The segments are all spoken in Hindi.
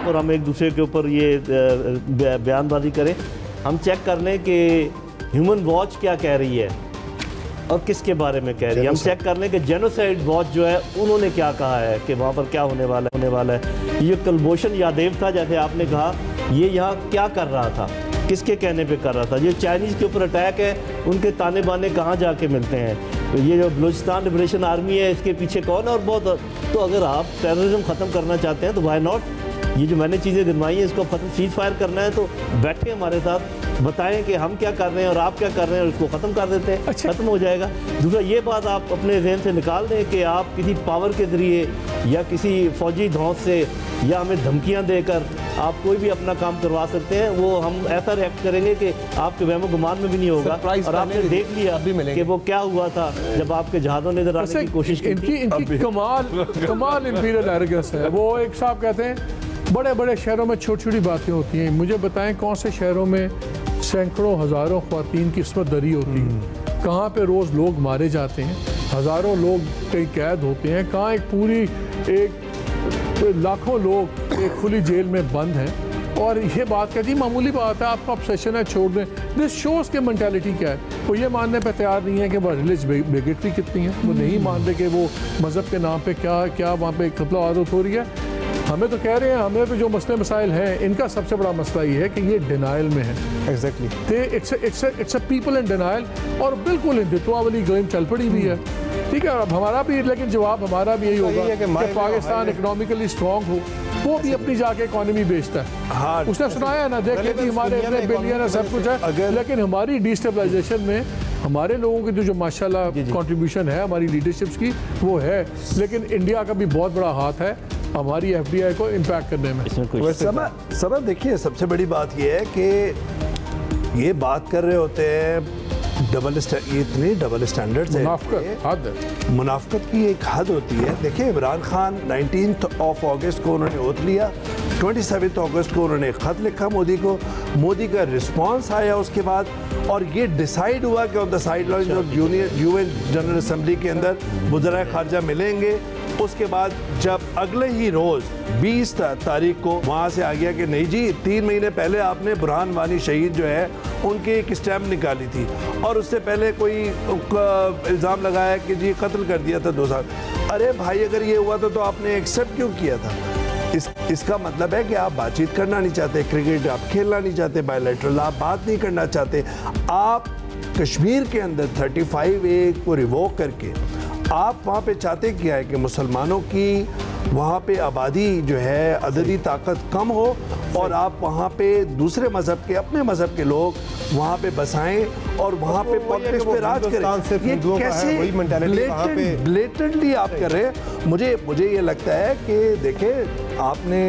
मजाक और हम एक दूसरे के ऊपर ये बयानबाजी करें। हम चेक कर लें कि ह्यूमन वॉच क्या कह रही है और किसके बारे में कह रही है। हम चेक कर लें कि जेनोसाइड वॉच जो है उन्होंने क्या कहा है कि वहाँ पर क्या होने वाला है। ये कुलभूषण यादव था, जैसे आपने कहा, ये यहाँ क्या कर रहा था, किसके कहने पे कर रहा था। ये चाइनीज़ के ऊपर अटैक है, उनके ताने बाने कहाँ जाके मिलते हैं। तो ये जो बलूचिस्तान लिबरेशन आर्मी है, इसके पीछे कौन है। और बहुत तो अगर आप टेररिज्म ख़त्म करना चाहते हैं तो व्हाई नॉट, ये जो मैंने चीज़ें गिनवाई हैं इसको ख़त्म, सीज़ फायर करना है तो बैठे हमारे साथ, बताएं कि हम क्या कर रहे हैं और आप क्या कर रहे हैं और इसको ख़त्म कर देते हैं। अच्छा, ख़त्म हो जाएगा। दूसरा ये बात आप अपने जहन से निकाल दें कि आप किसी पावर के ज़रिए या किसी फ़ौजी धौंस से या हमें धमकियां देकर आप कोई भी अपना काम करवा सकते हैं। वो हम ऐसा रिएक्ट करेंगे कि आपके वहमो गुमान में भी नहीं होगा। और आपने देख लिया कि वो क्या हुआ था जब आपके जहाज़ों ने इधर आने की कोशिश की। इनकी कमाल इंपीरियल एरोगेंस है। वो एक साहब कहते हैं बड़े बड़े शहरों में छोटी छोटी बातें होती हैं। मुझे बताएं कौन से शहरों में सैकड़ों हज़ारों ख़वातीन की इस्मत दरी होती है, कहाँ पे रोज़ लोग मारे जाते हैं, हज़ारों लोग कहीं कैद होते हैं, कहाँ एक पूरी लाखों लोग एक खुली जेल में बंद हैं। और ये बात कहती मामूली बात है, आपका ऑब्सेशन है, छोड़ दें। दिस शोज़ की मेंटालिटी क्या है। वो ये मानने पर तैयार नहीं है कि वह रिलीज बेगेटरी कितनी है। वो नहीं मानते कि वो मज़हब के नाम पे क्या वहाँ पे कत्ल आदत हो रही है। हमें तो कह रहे हैं, हमें तो जो मसले मसाइल हैं, इनका सबसे बड़ा मसला ये है कि ये डिनाइल में है। Exactly it's a people in denial. और बिल्कुल हिंदुत्व वाली गेम चल पड़ी भी है। ठीक है, अब हमारा भी, लेकिन जवाब हमारा भी यही होगा कि पाकिस्तान इकोनॉमिकली स्ट्रॉन्ग हो। वो भी अपनी जाके इकोनॉमी बेचता है। हाँ, उसने सुनाया ना, देख लेती हमारे इतने बिलियन है, सब कुछ है, लेकिन हमारी डिस्टेबलाइजेशन में हमारे लोगों की जो माशाल्लाह कंट्रीब्यूशन है हमारी लीडरशिप्स की, वो है। लेकिन इंडिया का भी बहुत बड़ा हाथ है हमारी एफडीआई को इम्पैक्ट करने में। समझ देखिए, सबसे बड़ी बात यह है कि ये बात कर रहे होते हैं ये इतनी डबल स्टैंडर्ड्स है, मुनाफकत की एक हद होती है। देखिए, इमरान खान 19 अगस्त को उन्होंने ओथ लिया, 27 अगस्त को उन्होंने ख़त लिखा मोदी को, मोदी का रिस्पांस आया उसके बाद, और ये डिसाइड हुआ कि ऑन द साइड लाइन जो यूएन जनरल असम्बली के अंदर वज़राए ख़ारजा मिलेंगे। उसके बाद जब अगले ही रोज़ 20 तारीख को वहाँ से आ गया कि नहीं जी, 3 महीने पहले आपने बुरहान वानी शहीद जो है उनकी एक स्टैम्प निकाली थी, और उससे पहले कोई इल्ज़ाम लगाया कि जी कत्ल कर दिया था 2 साल। अरे भाई, अगर ये हुआ तो आपने एक्सेप्ट क्यों किया था? इसका मतलब है कि आप बातचीत करना नहीं चाहते, क्रिकेट आप खेलना नहीं चाहते, बायलैटरल आप बात नहीं करना चाहते। आप कश्मीर के अंदर 35A को रिवोक करके आप वहाँ पे चाहते क्या है कि मुसलमानों की वहाँ पे आबादी जो है, अददी ताकत कम हो, और आप वहाँ पे दूसरे मज़हब के, अपने मज़हब के लोग वहाँ पे बसाएं और वहाँ पे पॉलिटिक्स पे राज करें। ये कैसे ब्लेटेंटली आप कर रहे हैं? मुझे ये लगता है कि देखें, आपने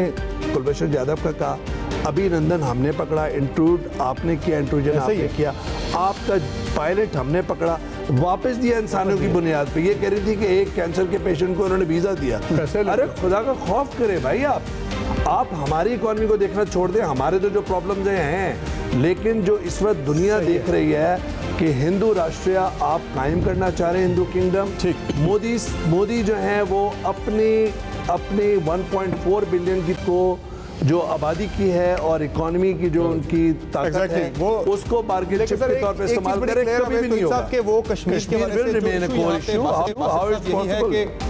कुलभूषण यादव का कहा, अभिनंदन हमने पकड़ा, इंट्रूड आपने किया, इंट्रूजन आपने किया, आपका पायलट हमने पकड़ा, वापस दिया इंसानों की बुनियाद पे। ये कह रही थी कि एक कैंसर के पेशेंट को उन्होंने वीज़ा दिया। अरे खुदा का खौफ करे भाई, आप हमारी इकॉनमी को देखना छोड़ दें। हमारे तो जो प्रॉब्लम्स हैं, लेकिन जो इस वक्त दुनिया देख रही है कि हिंदू राष्ट्रीय आप कायम करना चाह रहे हैं, हिंदू किंगडम। मोदी जो हैं वो अपने 1.4 बिलियन की को जो आबादी की है और इकोनॉमी की जो उनकी ताकत है, वो उसको बार्गेन चिप के तौर पे इस्तेमाल करें, कभी भी नहीं होगा कि वो कश्मीर के बारे में।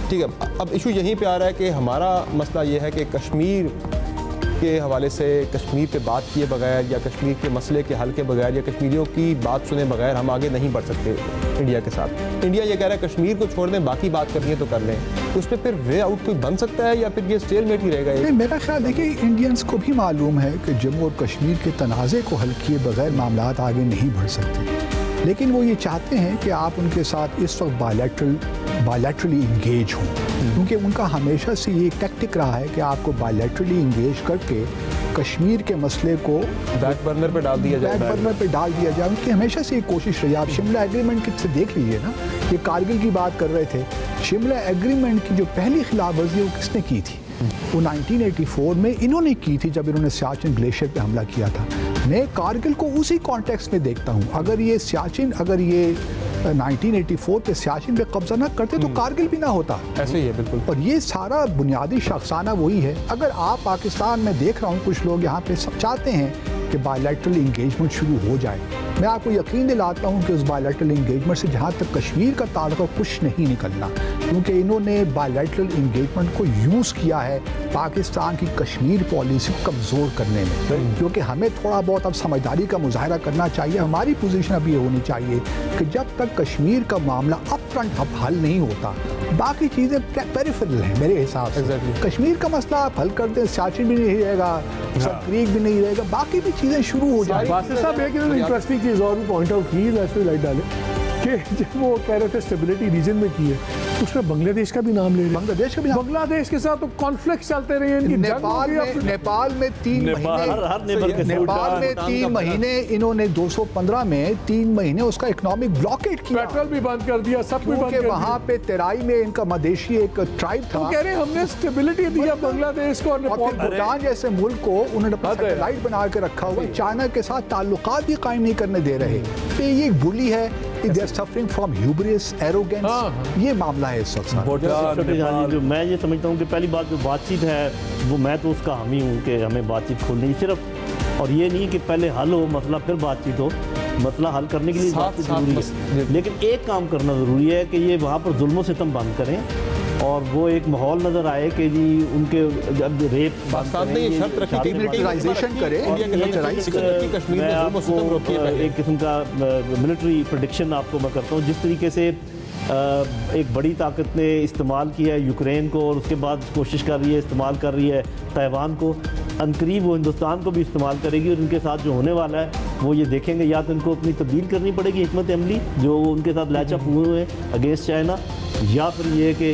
ठीक है, अब इशू यहीं पे आ रहा है कि हमारा मसला ये है कि कश्मीर के हवाले से कश्मीर पे बात किए बगैर या कश्मीर के मसले के हल के बगैर या कश्मीरियों की बात सुने बगैर हम आगे नहीं बढ़ सकते इंडिया के साथ। इंडिया ये कह रहा है कश्मीर को छोड़ दें, बाकी बात करनी है तो कर लें, तो उस पर फिर वे आउट कोई बन सकता है या फिर ये स्टेलमेट ही रहेगा? मेरा ख्याल देखिए, इंडियंस को भी मालूम है कि जम्मू और कश्मीर के तनाज़े को हल किए बगैर मामलात आगे नहीं बढ़ सकते, लेकिन वो ये चाहते हैं कि आप उनके साथ इस वक्त बायलैटरली इंगेज हों, क्योंकि उनका हमेशा से ये टैक्टिक रहा है कि आपको बायलैटरली इंगेज करके कश्मीर के मसले को बैक बर्नर पे डाल दिया जाए। उनकी हमेशा से ये कोशिश रही। आप शिमला एग्रीमेंट की से देख लीजिए ना, ये कारगिल की बात कर रहे थे, शिमला एग्रीमेंट की जो पहली खिलाफवर्जी वो किसने की थी? वो 1984 में इन्होंने की थी, जब इन्होंने सियाचिन ग्लेशियर पे हमला किया था। मैं कारगिल को उसी कॉन्टेक्स्ट में देखता हूँ। अगर ये सियाचिन, अगर ये 1984 पे सियाचिन पे कब्जा ना करते तो कारगिल भी ना होता। ऐसे ही है बिल्कुल। और ये सारा बुनियादी शख्साना वही है। अगर आप पाकिस्तान में देख रहा हूँ कुछ लोग यहाँ पे सब चाहते हैं कि बायलैटरल इंगेजमेंट शुरू हो जाए, मैं आपको यकीन दिलाता हूँ कि उस बायलैटरल इंगेजमेंट से जहाँ तक कश्मीर का ताल्लुक कुछ नहीं निकलना, क्योंकि इन्होंने बायलैटरल इंगेजमेंट को यूज़ किया है पाकिस्तान की कश्मीर पॉलिसी को कमज़ोर करने में। क्योंकि हमें थोड़ा बहुत अब समझदारी का मुजाहरा करना चाहिए। हमारी पोजीशन अब ये होनी चाहिए कि जब तक कश्मीर का मामला अप फ्रंट हल नहीं होता, बाकी चीज़ें पेरिफेरल हैं मेरे हिसाब से। कश्मीर का मसला आप हल कर दें, सियाचिन भी नहीं रहेगा, सब क्रीक भी नहीं रहेगा, बाकी भी चीज़ें शुरू हो जाएंगी। वासिफ साहब एक इंटरेस्टिंग चीज़ और भी पॉइंट आउट की, वैसे लाइट डालें कि जब वो कह रहे थे स्टेबिलिटी रीजन में की है, उसमें बांग्लादेश का भी नाम ले रहे। बांग्लादेश का भी नाम, बांग्लादेश के साथ तो कॉन्फ्लिक्ट चलते रहे हैं। नेपाल में 3 महीने इन्होंने 215 में 3 महीने उसका इकोनॉमिक ब्लॉकेट किया, पेट्रोल भी बंद कर दिया, सब कुछ बंद कर दिया। वहाँ पे तेराई में इनका मदेशी एक ट्राइब था, कह रहे हमने स्टेबिलिटी दिया बांग्लादेश को, और भूटान जैसे मुल्क को उन्होंने सैटेलाइट बना के रखा हुआ, चाइना के साथ ताल्लुकात भी कायम नहीं करने दे रहे। तो ये एक बुली है, they are suffering from hubris, arrogance। ये मामला है इस वक्त। जो मैं ये समझता हूँ कि पहली बात जो बातचीत है वो मैं तो उसका हामी हूँ कि हमें बातचीत खोलनी सिर्फ, और ये नहीं कि पहले हल हो मसला फिर बातचीत हो। मसला हल करने के लिए बातचीत जरूरी है, लेकिन एक काम करना ज़रूरी है कि ये वहाँ पर जुल्म सितम बंद करें और वो एक माहौल नज़र आए कि जी उनके जब रेप पाकिस्तान ने ये शर्त रखी कि मिलिटराइजेशन करे, मैं आपको एक किस्म का मिलिट्री प्रेडिक्शन आपको मैं करता हूँ। जिस तरीके से एक बड़ी ताकत ने इस्तेमाल किया है यूक्रेन को और उसके बाद कोशिश कर रही है इस्तेमाल कर रही है ताइवान को, अनकरीब वो हिंदुस्तान को भी इस्तेमाल करेगी। और उनके साथ जो होने वाला है वो ये देखेंगे, या तो इनको अपनी तब्दील करनी पड़ेगी हिकमत अमली जो उनके साथ लैचअप हुए हैं अगेंस्ट चाइना, या फिर ये कि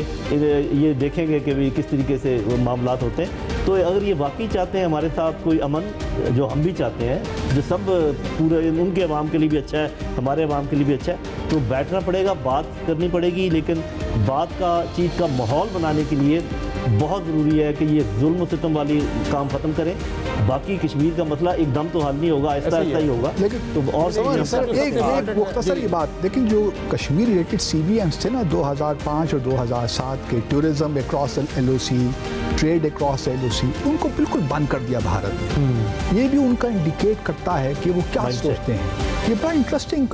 ये देखेंगे कि भी किस तरीके से वो मामलात होते हैं। तो अगर ये वाकई चाहते हैं हमारे साथ कोई अमन, जो हम भी चाहते हैं, जो सब पूरे उनके अवाम के लिए भी अच्छा है, हमारे अवाम के लिए भी अच्छा है, तो बैठना पड़ेगा, बात करनी पड़ेगी। लेकिन बात का चीज़ का माहौल बनाने के लिए बहुत ज़रूरी है कि ये जुल्म सितम वाली काम ख़त्म करें। बाकी कश्मीर का मसला एकदम तो हल नहीं होगा, आहिस्ता आहिस्ता ही होगा। लेकिन तो और एक मुख्तसर ये बात, लेकिन जो कश्मीर रिलेटेड CBMs थे ना 2005 और 2007 के, tourism across LOC, trade across LOC, उनको बिल्कुल बंद कर दिया भारत ने। ये भी उनका इंडिकेट करता है कि वो क्या सोचते हैं। ये बड़ा इंटरेस्टिंग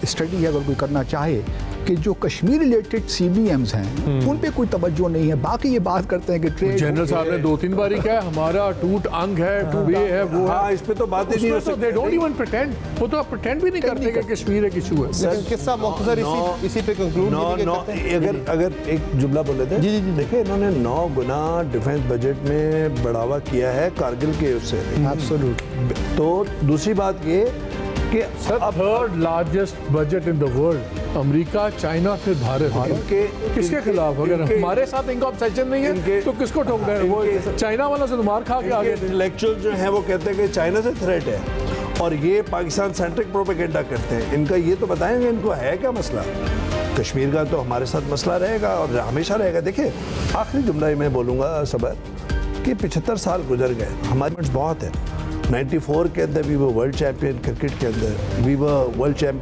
स्टडी है अगर कोई करना चाहे कि जो कश्मीर रिलेटेड CBMs हैं उन पे कोई तवज्जो नहीं है। बाकी ये बात करते हैं कि ट्रेड, जनरल साहब ने 2-3 बार ही कहा हमारा टूट अंग है, वे है, वो है, इस पे तो बात ही नहीं हो सकती। They don't even pretend, वो तो प्रिटेंड भी नहीं करते कि कश्मीर एक इशू है। सर किस्सा मुख्तसर इसी पे कंक्लूड अगर एक जुमला बोले थे, जी देखिए इन्होंने 9 गुना डिफेंस बजट में बढ़ावा किया है कारगिल के उससे। एब्सोल्यूट। तो दूसरी बात ये कि sir third largest budget in the world, America, China, फिर भारत किसके खिलाफ? अगर हमारे साथ इनका ऑब्सेशन नहीं है तो किसको ठोकना है? वो चाइना वाला से तो मार खा के आगे। इंटेलेक्चुअल जो है वो कहते हैं कि चाइना से थ्रेट है और ये पाकिस्तान सेंट्रिक प्रोपेगेंडा करते हैं। इनका ये तो बताएंगे इनको है क्या मसला। कश्मीर का तो हमारे साथ मसला रहेगा और हमेशा रहेगा। देखिए आखिरी जुमला मैं बोलूँगा सबर कि 75 साल गुजर गए, हमारी बहुत है। 94 के अंदर we were world champion cricket के अंदर, वी वर वर्ल्ड चैंपियन